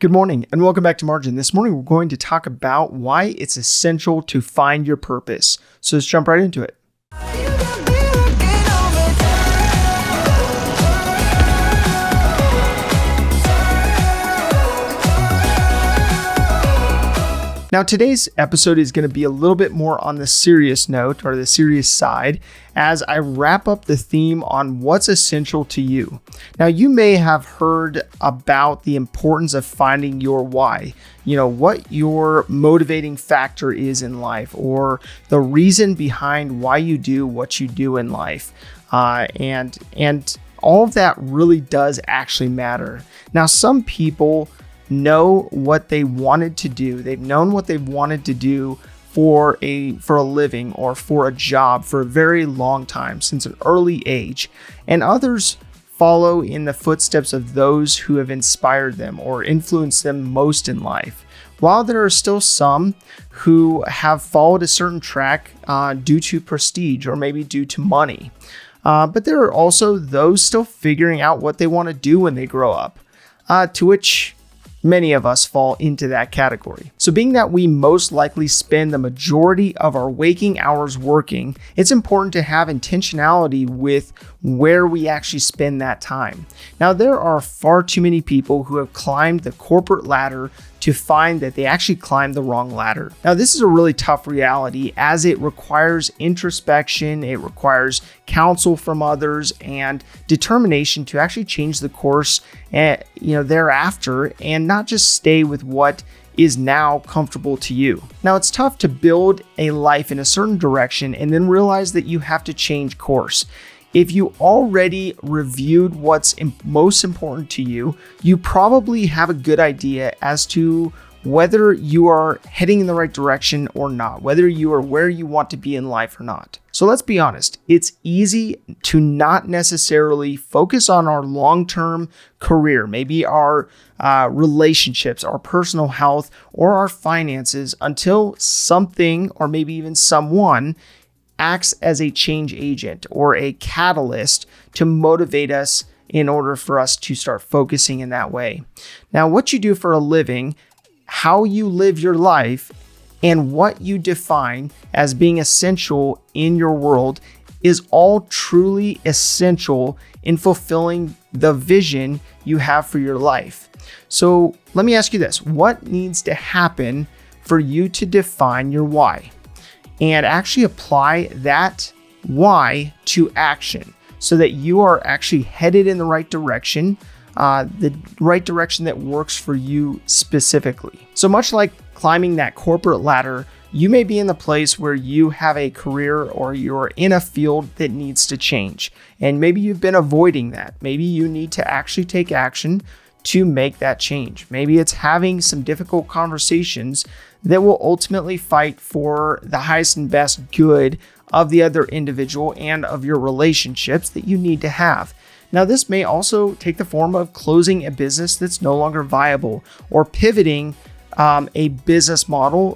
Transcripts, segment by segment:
Good morning and welcome back to Margin. This morning we're going to talk about why it's essential to find your purpose. So let's jump right into it. Now today's episode is going to be a little bit more on the serious note or the serious side as I wrap up the theme on what's essential to you. Now you may have heard about the importance of finding your why, what your motivating factor is in life or the reason behind why you do what you do in life. And all of that really does actually matter. Now some people know what they wanted to do. They've known what they've wanted to do for a living or for a job for a very long time, since an early age. And others follow in the footsteps of those who have inspired them or influenced them most in life. While there are still some who have followed a certain track due to prestige or maybe due to money. But there are also those still figuring out what they want to do when they grow up, to which many of us fall into that category. So being that we most likely spend the majority of our waking hours working, it's important to have intentionality with where we actually spend that time. Now, there are far too many people who have climbed the corporate ladder to find that they actually climbed the wrong ladder. Now, this is a really tough reality as it requires introspection, it requires counsel from others, and determination to actually change the course thereafter and not just stay with what is now comfortable to you. Now, it's tough to build a life in a certain direction and then realize that you have to change course. If you already reviewed what's most important to you, you probably have a good idea as to whether you are heading in the right direction or not, whether you are where you want to be in life or not. So let's be honest, it's easy to not necessarily focus on our long-term career, maybe our relationships, our personal health, or our finances until something or maybe even someone acts as a change agent or a catalyst to motivate us in order for us to start focusing in that way. Now, what you do for a living, how you live your life, and what you define as being essential in your world is all truly essential in fulfilling the vision you have for your life. So let me ask you this: what needs to happen for you to define your why and actually apply that why to action so that you are actually headed in the right direction, the right direction that works for you specifically? So much like climbing that corporate ladder, you may be in the place where you have a career or you're in a field that needs to change. And maybe you've been avoiding that. Maybe you need to actually take action to make that change. Maybe it's having some difficult conversations that will ultimately fight for the highest and best good of the other individual and of your relationships that you need to have. Now, this may also take the form of closing a business that's no longer viable or pivoting a business model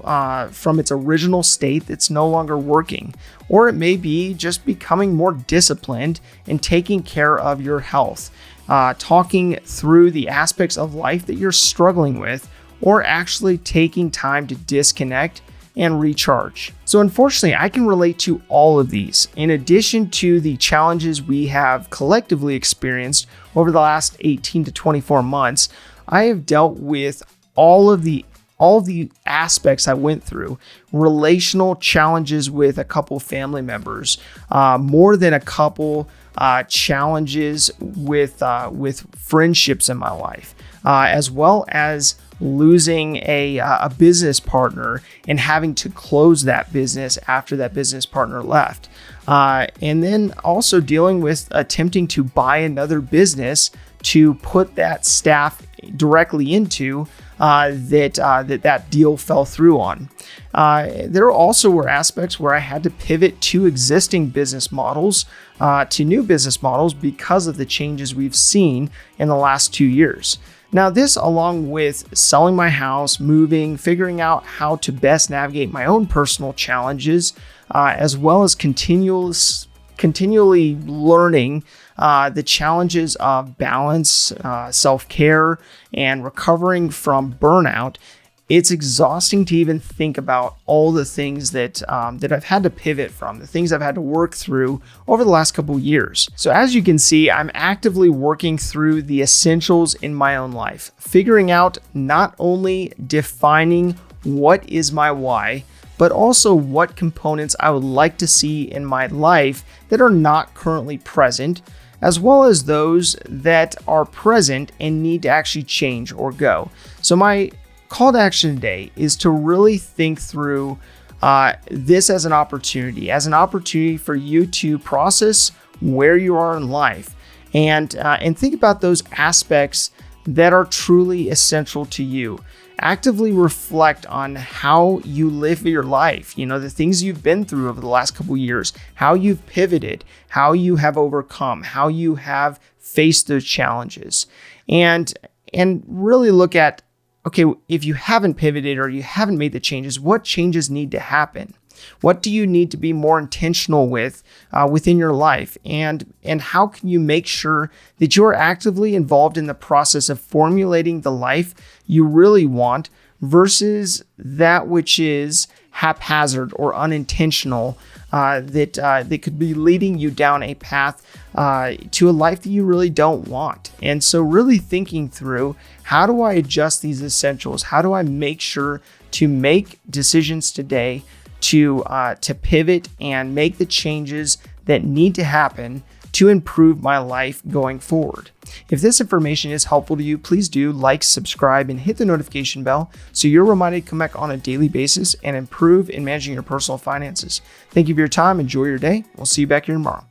from its original state that's no longer working. Or it may be just becoming more disciplined and taking care of your health, talking through the aspects of life that you're struggling with, or actually taking time to disconnect and recharge. So unfortunately, I can relate to all of these. In addition to the challenges we have collectively experienced over the last 18 to 24 months, I have dealt with all of the aspects I went through. Relational challenges with a couple family members, more than a couple challenges with friendships in my life, as well as losing a business partner and having to close that business after that business partner left. And then also dealing with attempting to buy another business to put that staff directly into that deal fell through on. There also were aspects where I had to pivot to existing business models to new business models because of the changes we've seen in the last 2 years. Now, this, along with selling my house, moving, figuring out how to best navigate my own personal challenges, as well as continuous continually learning the challenges of balance, self-care, and recovering from burnout, it's exhausting to even think about all the things that I've had to pivot from, the things I've had to work through over the last couple years. So as you can see, I'm actively working through the essentials in my own life, figuring out not only defining what is my why, but also what components I would like to see in my life that are not currently present, as well as those that are present and need to actually change or go. So my call to action today is to really think through this as an opportunity for you to process where you are in life and think about those aspects that are truly essential to you. Actively reflect on how you live your life, the things you've been through over the last couple years, how you've pivoted, how you have overcome, how you have faced those challenges, and really look at, okay, if you haven't pivoted or you haven't made the changes, what changes need to happen? What do you need to be more intentional with within your life? And how can you make sure that you're actively involved in the process of formulating the life you really want versus that which is haphazard or unintentional that could be leading you down a path to a life that you really don't want. And so really thinking through, how do I adjust these essentials? How do I make sure to make decisions today to pivot and make the changes that need to happen to improve my life going forward? If this information is helpful to you, please do like, subscribe, and hit the notification bell so you're reminded to come back on a daily basis and improve in managing your personal finances. Thank you for your time. Enjoy your day. We'll see you back here tomorrow.